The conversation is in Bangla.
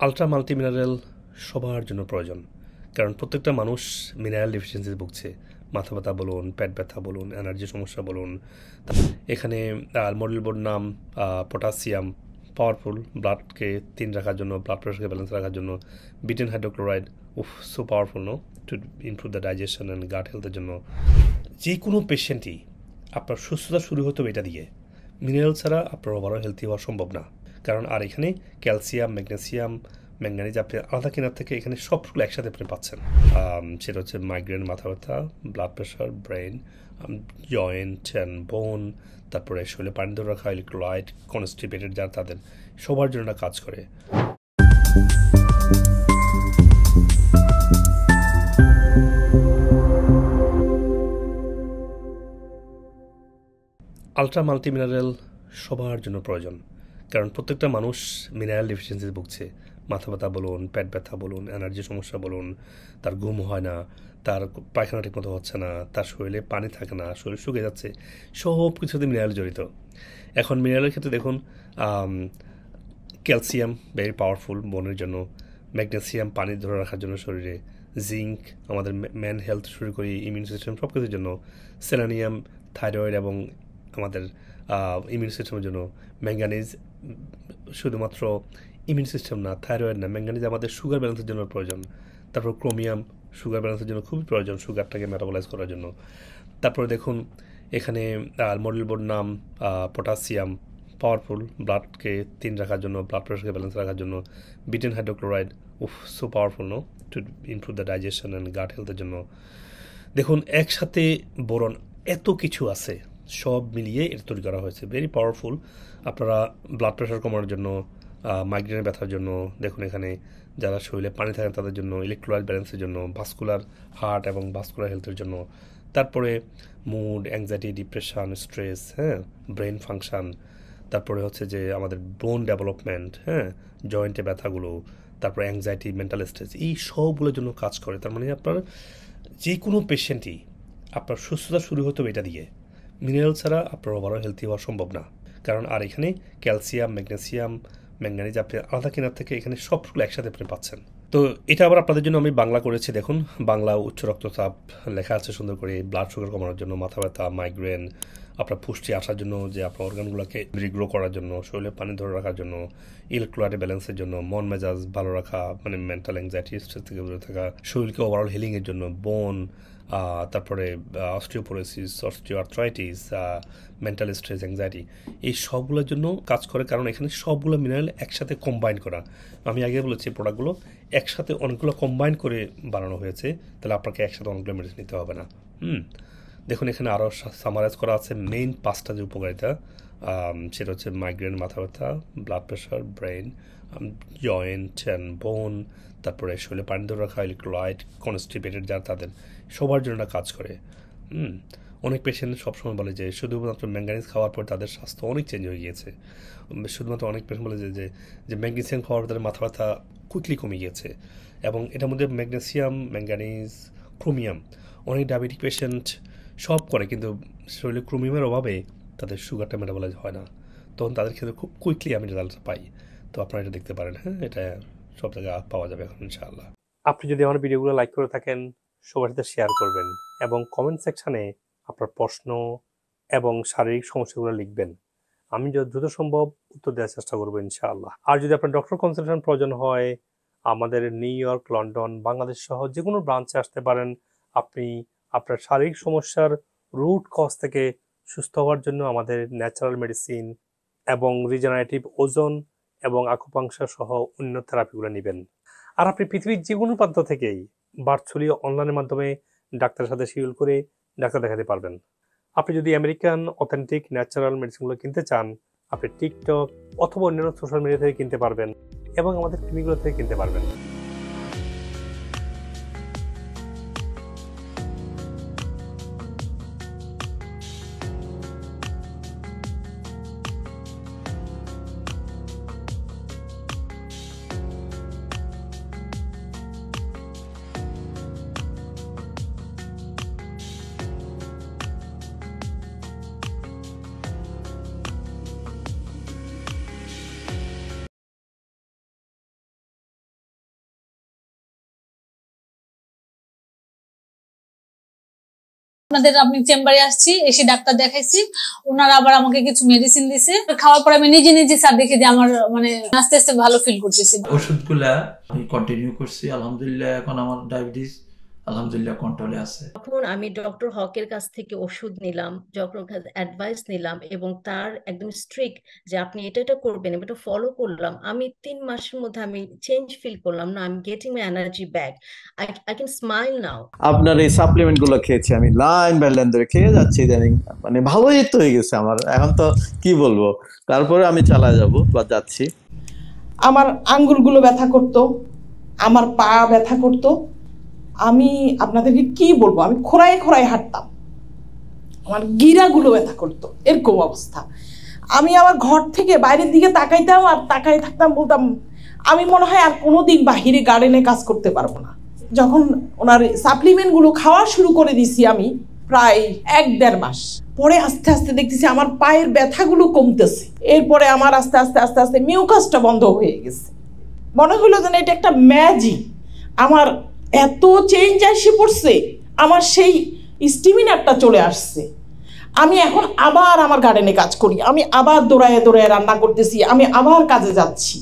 আল্ট্রা মাল্টিমিনারেল সবার জন্য প্রয়োজন, কারণ প্রত্যেকটা মানুষ মিনারেল ডেফিসিয়েন্সি ভুগছে। মাথা ব্যথা বলুন, পেট ব্যথা বলুন, এনার্জি সমস্যা বলুন। এখানে মডেল বোর্ড নাম পটাশিয়াম, পাওয়ারফুল, ব্লাডকে তিন রাখার জন্য, ব্লাড প্রেশারকে ব্যালেন্স রাখার জন্য। Betaine hydrochloride, so powerful, no, to improve the digestion and gut হেলথের জন্য। যে কোনো পেশেন্টই আপনার সুস্থতা শুরু হতো এটা দিয়ে। মিনারেল ছাড়া আপনার ওভারঅল হেলথি হওয়া সম্ভব না। কারণ আর এখানে ক্যালসিয়াম, ম্যাগনেসিয়াম, ম্যাঙ্গানিজ আপনি আলাদা কেনার থেকে এখানে সবগুলো একসাথে আপনি পাচ্ছেন। সেটা হচ্ছে মাইগ্রেন, মাথা ব্যথা, blood pressure, brain, joint and বোন, তারপরে শরীরে পানি ধরে রাখা, ইলেকট্রোলাইট, কনস্টিপেটেড যারা তাদের সবার জন্য কাজ করে। আল্ট্রা মাল্টিমিনারেল সবার জন্য প্রয়োজন, কারণ প্রত্যেকটা মানুষ মিনারেল ডেফিসিয়েন্সি ভুগছে। মাথা ব্যথা বলুন, পেট ব্যথা বলুন, এনার্জি সমস্যা বলুন, তার ঘুম হয় না, তার পায়খানা ঠিকমতো হচ্ছে না, তার শরীরে পানি থাকে না, শরীর শুকিয়ে যাচ্ছে, সব কিছুতে মিনারেল জড়িত। এখন মিনারেলের ক্ষেত্রে দেখুন, ক্যালসিয়াম ভেরি পাওয়ারফুল বোনের জন্য, ম্যাগনেসিয়াম পানি ধরে রাখার জন্য শরীরে, জিঙ্ক আমাদের ম্যান হেলথ শুরু করি, ইমিউন সিস্টেম সব কিছুর জন্য, সেলেনিয়াম থাইরয়েড এবং আমাদের ইমিউন সিস্টেমের জন্য, ম্যাঙ্গানিজ শুধুমাত্র ইমিউন সিস্টেম না, থাইরয়েড না, ম্যাঙ্গানিজ আমাদের সুগার ব্যালেন্সের জন্য প্রয়োজন। তারপর ক্রোমিয়াম সুগার ব্যালেন্সের জন্য খুবই প্রয়োজন, সুগারটাকে মেটাবলাইজ করার জন্য। তারপরে দেখুন এখানে মডেল বোর্ড নাম পটাশিয়াম, পাওয়ারফুল, ব্লাডকে তিন রাখার জন্য, ব্লাড প্রেশারকে ব্যালেন্স রাখার জন্য। Betaine hydrochloride, so powerful, no, to improve the digestion and gut হেলথের জন্য। দেখুন একসাথে বোরন এত কিছু আছে, সব মিলিয়ে এটা তৈরি করা হয়েছে, ভেরি পাওয়ারফুল। আপনারা ব্লাড প্রেশার কমানোর জন্য, মাইগ্রেনের ব্যথার জন্য, দেখুন এখানে যারা শরীরে পানি থাকে তাদের জন্য, ইলেকট্রোলাইট ব্যালেন্সের জন্য, ভাস্কুলার হার্ট এবং ভাস্কুলার হেলথের জন্য। তারপরে মুড, অ্যাংজাইটি, ডিপ্রেশন, স্ট্রেস, হ্যাঁ, ব্রেন ফাংশন, তারপরে হচ্ছে যে আমাদের বোন ডেভেলপমেন্ট, হ্যাঁ, জয়েন্টে ব্যথাগুলো, তারপরে অ্যাংজাইটি, মেন্টাল স্ট্রেস, এই সবগুলোর জন্য কাজ করে। তার মানে আপনার যে কোনো পেশেন্টই আপনার সুস্থতা শুরু হতো এটা দিয়ে। মিনারেল ছাড়া আপনার ওভারঅল হেলথি হওয়া সম্ভব না। কারণ আর এখানে ক্যালসিয়াম, ম্যাগনেসিয়াম, ম্যাঙ্গানিজ আপনি আলাদা কেনার থেকে এখানে সবগুলো একসাথে আপনি পাচ্ছেন। তো এটা আবার আপনাদের জন্য আমি বাংলা করেছি, দেখুন বাংলা উচ্চ রক্তচাপ লেখা আছে সুন্দর করে, ব্লাড সুগার কমানোর জন্য, মাথা ব্যথা, মাইগ্রেন, আপনার পুষ্টি আসার জন্য, যে আপনার অর্গানগুলোকে রিগ্রো করার জন্য, শরীরে পানি ধরে রাখার জন্য, ইলেকট্রোলাইট ব্যালেন্সের জন্য, মন মেজাজ ভালো রাখা, মানে মেন্টাল অ্যাংজাইটি স্ট্রেস থেকে দূরে থাকা, শরীরকে ওভারঅল হিলিংয়ের জন্য, বোন, তারপরে osteoporosis, osteoarthritis, mental stress, anxiety, এই সবগুলোর জন্য কাজ করে। কারণ এখানে সবগুলো মিনারেল একসাথে কম্বাইন করা। আমি আগে বলেছি প্রোডাক্টগুলো একসাথে অনেকগুলো কম্বাইন করে বানানো হয়েছে, তাহলে আপনাকে একসাথে অনেকগুলো মেডিসিন নিতে হবে না। দেখুন এখানে আরও সামারাইজ করা আছে মেইন পাঁচটা যে উপকারিতা, সেটা হচ্ছে মাইগ্রেন, মাথা ব্যথা, blood pressure, brain, joint and বোন, তারপরে শরীরে পানি ধরে রাখা, ইলেকট্রোলাইট, কনস্টিপেটেড যারা তাদের সবার জন্য কাজ করে। অনেক পেশেন্ট সবসময় বলে যে শুধুমাত্র ম্যাঙ্গানিজ খাওয়ার পর তাদের স্বাস্থ্য অনেক চেঞ্জ হয়ে গিয়েছে। শুধুমাত্র অনেক পেশেন্ট বলে যে ম্যাগনেসিয়াম খাওয়ার পর তাদের মাথা ব্যথা কুইকলি কমে গিয়েছে। এবং এটার মধ্যে ম্যাগনেসিয়াম, ম্যাঙ্গানিজ, ক্রোমিয়াম, অনেক ডায়াবেটিক পেশেন্ট সব করে, কিন্তু শরীরে ক্রোমিয়ামের অভাবে তাদের সুগারটা মেটাবলাইজ হয় না, তখন তাদের ক্ষেত্রে খুব কুইকলি আমি রেজাল্ট পাই। তো আপনারা এটা দেখতে পারেন, হ্যাঁ, এটা সব জায়গায় পাওয়া যাবে এখন ইনশাআল্লাহ। আপনি যদি আমার ভিডিওগুলো লাইক করে থাকেন, সবার সাথে শেয়ার করবেন এবং কমেন্ট সেকশানে আপনার প্রশ্ন এবং শারীরিক সমস্যাগুলো লিখবেন। আমি যত দ্রুত সম্ভব উত্তর দেওয়ার চেষ্টা করবো ইনশাআল্লাহ। আর যদি আপনার ডক্টর কনসালটেশন প্রয়োজন হয়, আমাদের নিউ ইয়র্ক, লন্ডন, বাংলাদেশ সহ যে কোনো ব্রাঞ্চে আসতে পারেন। আপনি আপনার শারীরিক সমস্যার রুট কজ থেকে সুস্থ হওয়ার জন্য আমাদের ন্যাচারাল মেডিসিন এবং রিজেনারেটিভ ওজন এবং আকুপাংশার সহ অন্য থেরাপিগুলো নেবেন। আর আপনি পৃথিবীর যে কোনো প্রান্ত থেকেই ভার্চুয়ালি অনলাইনের মাধ্যমে ডাক্তারের সাথে শিডিউল করে ডাক্তার দেখাতে পারবেন। আপনি যদি আমেরিকান অথেন্টিক ন্যাচারাল মেডিসিনগুলো কিনতে চান, আপনি টিকটক অথবা অন্যান্য সোশ্যাল মিডিয়া থেকে কিনতে পারবেন এবং আমাদের ক্লিনিকগুলো থেকে কিনতে পারবেন। আপনাদের আমি চেম্বারে আসছি, এসে ডাক্তার দেখাইছি, ওনারা আবার আমাকে কিছু মেডিসিন দিছে, খাওয়ার পর আমি নিজে নিজে স্যার দেখে যে আমার মানে আস্তে আস্তে ভালো ফিল করতেছি। ওষুধগুলা আমি কন্টিনিউ করছি, আলহামদুলিল্লাহ এখন আমার ডায়াবেটিস আলহামদুলিল্লাহ কন্ট্রোলে আছে। তখন আমি ডক্টর হকের কাছ থেকে ওষুধ নিলাম, ডক্টর অ্যাডভাইস নিলাম এবং তার একদম স্ট্রিক্ট যে আপনি এটা করবেন, এটা ফলো করলাম। আমি 3 মাসের মধ্যে আমি চেঞ্জ ফিল করলাম। না, I am getting my energy back, I can smile now. আপনার এই সাপ্লিমেন্ট গুলো খেয়েছি আমি, লাইন বাই লাইন ধরে খেয়ে যাচ্ছি, ইদানিং মানে ভালোই তো হয়ে গেছে আমার। এখন তো কি বলবো, তারপরে আমি চালা যাব বা যাচ্ছি। আমার আঙ্গুলগুলো ব্যথা করতো, আমার পা ব্যথা করতো, আমি আপনাদেরকে কি বলবো, আমি খোঁড়ায় খোঁড়ায় হাঁটতাম, আমার গিরাগুলো ব্যথা করতো, এরকম অবস্থা। আমি আমার ঘর থেকে বাইরের দিকে তাকাইতাম আর তাকাই থাকতাম, বলতাম আমি মনে হয় আর কোনোদিন বাহিরে গার্ডেনে কাজ করতে পারবো না। যখন ওনার সাপ্লিমেন্টগুলো খাওয়া শুরু করে দিছি আমি প্রায় 1-1.5 মাস পরে আস্তে আস্তে দেখতেছি আমার পায়ের ব্যথাগুলো কমতেছে। এরপরে আমার আস্তে আস্তে আস্তে আস্তে মিউকাসটা বন্ধ হয়ে গেছে। মনে হলো যেন এটা একটা ম্যাজিক, আমার এত চেঞ্জ আসে পড়ছে, আমার সেই স্টিমিনারটা চলে আসছে। আমি এখন আবার আমার গার্ডেনে কাজ করি, আমি আবার দৌড়ায় দৌড়ায় রান্না করতেছি, আমি আবার কাজে যাচ্ছি।